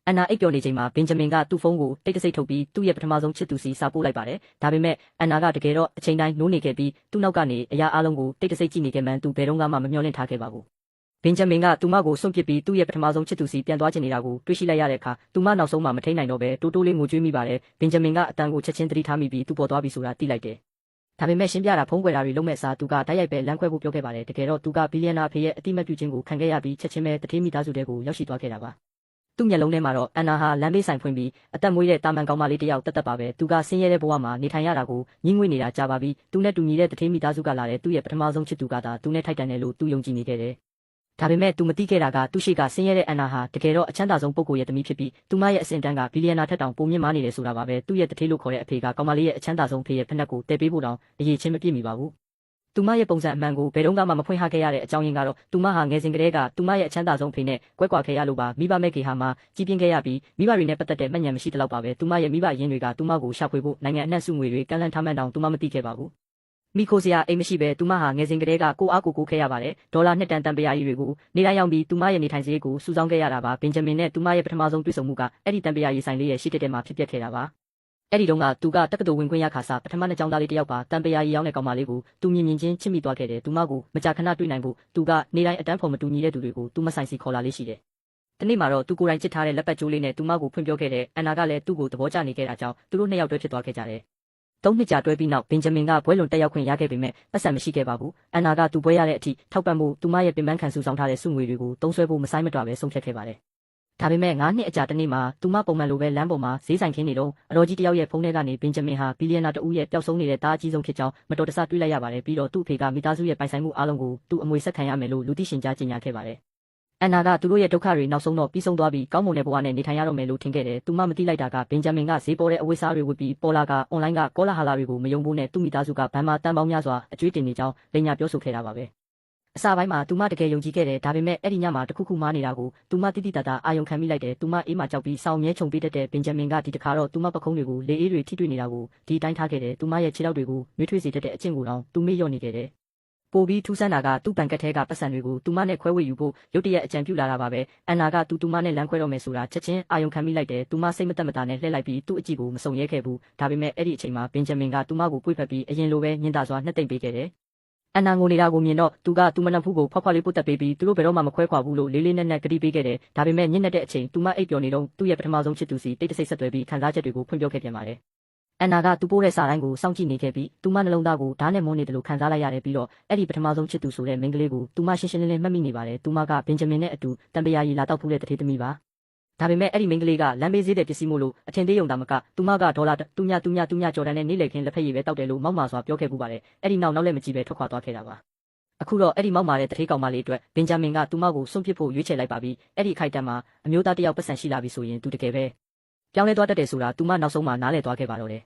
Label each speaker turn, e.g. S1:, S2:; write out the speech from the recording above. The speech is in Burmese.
S1: အန်နာအိပ်ပျော်နေချိန်မှာဘင်ဂျမင်ကသူ့ဖုန်းကိုတိတ်တဆိတ်ထုတ်ပြီးသူ့ရဲ့ပထမဆုံးချစ်သူစီစာပို့လိုက်ပါတယ်။ဒါပေမဲ့အန်နာကတကယ်တော့အချိန်တိုင်းနိုးနေခဲ့ပြီးသူ့နောက်ကနေအရာအလုံးကိုတိတ်တဆိတ်ကြည့်နေခဲ့မှန်းသူဘယ်တော့မှမမျှော်လင့်ထားခဲ့ပါဘူး။ဘင်ဂျမင်ကသူမကိုစွန့်ပစ်ပြီးသူ့ရဲ့ပထမဆုံးချစ်သူစီပြန်သွားချင်နေတာကိုတွေ့ရှိလိုက်ရတဲ့အခါသူမနောက်ဆုံးမှမထိန်နိုင်တော့ပဲတိုးတိုးလေးငိုကြွေးမိပါတယ်။ဘင်ဂျမင်ကအတန်ကိုချက်ချင်းသတိထားမိပြီးသူ့ပေါ်သွားပြီဆိုတာသိလိုက်တယ်။ဒါပေမဲ့ရှင်းပြတာဖုံးကွယ်တာတွေလုံးမဲ့စားသူကတိုက်ရိုက်ပဲလမ်းခွဲဖို့ပြောခဲ့ပါတယ်။တကယ်တော့သူကဘီလီယံနာဖေရဲ့အတိမတ်ပြုခြင်းကိုခံခဲ့ရပြီးချက်ချင်းပဲတထေးမိသားစုတွေကိုရောက်ရှိသွားခဲ့တာပါ။သူ့မျက်လုံးထဲမှာတော့အန်နာဟာလမ်းဘေးဆိုင်ဖွင့်ပြီးအသက်မွေးတဲ့တာမန်ကောင်မလေးတစ်ယောက်တက်တက်ပါပဲသူကဆင်းရဲတဲ့ဘဝမှာနေထိုင်ရတာကိုညှင်းငွေ့နေတာကြာပါပြီသူနဲ့တူညီတဲ့တထေးမိသားစုကလာတဲ့သူ့ရဲ့ပထမဆုံးချစ်သူကသာသူနဲ့ထိုက်တန်တယ်လို့သူယုံကြည်နေခဲ့တယ်ဒါပေမဲ့သူမသိခဲ့တာကသူ့ရှိကဆင်းရဲတဲ့အန်နာဟာတကယ်တော့အချမ်းသာဆုံးပုဂ္ဂိုလ်ရဲ့သမီးဖြစ်ပြီးသူမရဲ့အစင်တန်းကဘီလီယံနာထက်တောင်ပိုမြင့်မားနေတယ်ဆိုတာပါပဲသူ့ရဲ့တထေးလို့ခေါ်တဲ့အဖေကကောင်မလေးရဲ့အချမ်းသာဆုံးဖေရဲ့ဖက်နှက်ကိုတည်ပေးဖို့တောင်အရေးချင်းမပြည့်မီပါဘူးသူမရဲ့ပုံစံအမှန်ကိုဘယ်တော့မှမဖွင့်ဟခဲ့ရတဲ့အကြောင်းရင်းကတော့သူမဟာငယ်စဉ်ကတည်းကသူမရဲ့အချမ်းသာဆုံးဖေနဲ့ကွဲကွာခဲ့ရလို့ပါမိဘမဲ့ကေဟာမှာကြီးပြင်းခဲ့ရပြီးမိဘတွေနဲ့ပတ်သက်တဲ့မှတ်ဉာဏ်မရှိတလောက်ပါပဲသူမရဲ့မိဘရင်းတွေကသူမကိုရှာဖွေဖို့နိုင်ငံအနှံ့စုငွေတွေကန့်လန့်ထားမှန်းတောင်သူမမသိခဲ့ပါဘူးမိခိုစရာအိမ်မရှိပဲသူမဟာငယ်စဉ်ကတည်းကကိုအားကိုခဲ့ရပါတယ်ဒေါ်လာ2 တန်တန်ပရာကြီးတွေကိုနေတိုင်းရောက်ပြီးသူမရဲ့နေထိုင်စရိတ်ကိုစုဆောင်းခဲ့ရတာပါဘင်ဂျမင်နဲ့သူမရဲ့ပထမဆုံးတွေ့ဆုံမှုကအဲ့ဒီတန်ပရာကြီးဆိုင်လေးရဲ့ရှေ့တက်မှာဖြစ်ပျက်ခဲ့တာပါအဲ့ဒီတုန်းကသူကတက္ကသိုလ်ဝင်ခွင့်ရခါစားပထမနှစ်ကျောင်းသားလေးတစ်ယောက်ပါတန်ပရာကြီးရောက်တဲ့ကောင်မလေးကိုသူမြင်ချင်းချစ်မိသွားခဲ့တယ်သူမကိုမကြာခဏတွေ့နိုင်ဖို့သူကနေတိုင်းအတန်းဖော်မတူညီတဲ့သူတွေကိုသူမဆိုင်စီခေါ်လာလေးရှိတယ်တနေ့မှာတော့သူကိုယ်တိုင်ချစ်ထားတဲ့လက်ပတ်ကြိုးလေးနဲ့သူမကိုဖွင့်ပြောခဲ့တဲ့အန်နာကလည်းသူ့ကိုသဘောကျနေခဲ့တာကြောင့်သူတို့နှစ်ယောက်တွဲဖြစ်သွားခဲ့ကြတယ်3 နှစ်ကြာတွဲပြီးနောက်ဘင်ဂျမင်ကဘွဲလွန်တက်ရောက်ခွင့်ရခဲ့ပေမဲ့ပတ်စံမရှိခဲ့ပါဘူးအန်နာကသူဘွဲရတဲ့အထိထောက်ပံ့မှုသူမရဲ့ပင်ပန်းခံစုဆောင်ထားတဲ့စုငွေတွေကိုသုံးစွဲဖို့မဆိုင်မတော့ပဲဆုံးဖြတ်ခဲ့ပါတယ်ဒါပေမဲ့9 နှစ်အကြာတနေ့မှာသူမပုံမှန်လိုပဲလမ်းပေါ်မှာဈေးဆိုင်ခင်းနေတော့အတော်ကြီးတယောက်ရဲ့ဖုန်းထဲကနေဘင်ဂျမင်ဟာဘီလီယံနာတဦးရဲ့ပျောက်ဆုံးနေတဲ့တားအကြီးဆုံးဖြစ်ကြောင်းမတော်တဆတွေးလိုက်ရပါတယ်ပြီးတော့သူ့အဖေကမိသားစုရဲ့ပိုင်ဆိုင်မှုအလုံးကိုသူ့အမွေဆက်ခံရမယ်လို့လူသိရှင်ကြားကြေညာခဲ့ပါတယ်အန်နာကသူတို့ရဲ့ဒုက္ခတွေနောက်ဆုံးတော့ပြီးဆုံးသွားပြီးကောင်းမွန်တဲ့ဘဝနဲ့နေထိုင်ရတော့မယ်လို့ထင်ခဲ့တယ်။သူမမသိလိုက်တာကဘင်ဂျမင်ကဈေးပေါ်တဲ့အဝတ်စားတွေဝတ်ပြီးပေါ်လာကအွန်လိုင်းကကောလာဟာလာတွေကိုမယုံဖို့နဲ့သူ့မိသားစုကဘန်မာတန်ပေါင်းများစွာအကျွေးတင်နေကြောင်းလိန်ညာပြောဆိုခဲ့တာပါပဲ။အစပိုင်းမှာသူမတကယ်ယုံကြည်ခဲ့တယ်ဒါပေမဲ့အဲ့ဒီညမှာတခုခုမှားနေတာကိုသူမတိတိတတ်တာအာယုံခံမိလိုက်တယ်။သူမအေးမှကြောက်ပြီးစောင်းမြဲခြုံပေးတတ်တဲ့ဘင်ဂျမင်ကဒီတခါတော့သူမပခုံးတွေကိုလေအေးတွေထိတွေ့နေတာကိုဒီတိုင်းထားခဲ့တယ်။သူမရဲ့ခြေထောက်တွေကိုနှွေးထွေးစေတတ်တဲ့အကျင့်ကိုတောင်သူမေ့လျော့နေခဲ့တယ်ပိုပြီးထူးဆန်းတာကသူ့ပန်ကတ်ထဲကပတ်စံတွေကိုသူမနဲ့ခွဲဝေယူဖို့ရုတ်တရက်အကြံပြုလာတာပါပဲအန်နာကသူမနဲ့လမ်းခွဲတော့မယ်ဆိုတာချက်ချင်းအာယုံခံမိလိုက်တယ်သူမစိတ်မသက်မသာနဲ့လှည့်လိုက်ပြီးသူ့အကြည့်ကိုမစုံရဲခဲ့ဘူးဒါပေမဲ့အဲ့ဒီအချိန်မှာဘင်ဂျမင်ကသူမကိုပွေ့ဖက်ပြီးအရင်လိုပဲညင်သာစွာနှစ်သိမ့်ပေးခဲ့တယ်အန်နာငိုနေတာကိုမြင်တော့သူမနက်ဖူးကိုဖွားဖွားလေးပုတ်တက်ပေးပြီးသူတို့ဘယ်တော့မှမခွဲခွာဘူးလို့လေးလေးနက်နက်ကတိပေးခဲ့တယ်ဒါပေမဲ့ညင်တဲ့အချိန်သူမအိပ်ပျော်နေတော့သူ့ရဲ့ပထမဆုံးချစ်သူစီတိတ်တဆိတ်ဆက်သွဲပြီးခံစားချက်တွေကိုဖွင့်ပြောခဲ့ပြန်ပါတယ်အန်နာကသူပိုးတဲ့စာတိုင်းကိုစောင့်ကြည့်နေခဲ့ပြီးသူမနှလုံးသားကိုဓာတ်နဲ့မွန်းနေတယ်လို့ခံစားလိုက်ရတယ်ပြီးတော့အဲ့ဒီပထမဆုံးချစ်သူဆိုတဲ့မိန်းကလေးကိုသူမရှင်းရှင်းလင်းလင်းမှတ်မိနေပါတယ်သူမကဘင်ဂျမင်နဲ့အတူတန်ပရာရီလာတော့ဖူးတဲ့တထေးသမီးပါဒါပေမဲ့အဲ့ဒီမိန်းကလေးကလမ်းဘေးဈေးတဲ့ပစ္စည်းမို့လို့အထင်သေးုံတာမကသူမကဒေါ်လာတူညကျော်တန်းနဲ့နေလေခင်းလက်ဖက်ရည်ပဲတောက်တယ်လို့မောက်မာစွာပြောခဲ့ပူပါတယ်အဲ့ဒီနောက်လည်းမကြည့်ပဲထွက်ခွာသွားခဲ့တာပါအခုတော့အဲ့ဒီမောက်မာတဲ့တထေးကောင်မလေးအတွက်ဘင်ဂျမင်ကသူမကိုစွန့်ပစ်ဖို့ရွေးချယ်လိုက်ပါပြီအဲ့ဒီအခိုက်အတန့်မှာအမျိုးသားတစ်ယောက်ပတ်စံရှိလာပြီဆိုရင်သူတကယ်ပဲပြောင်းလဲသွားတတ်တယ်ဆိုတာသူမနောက်ဆုံးမှနားလည်သွားခဲ့ပါတော့တယ်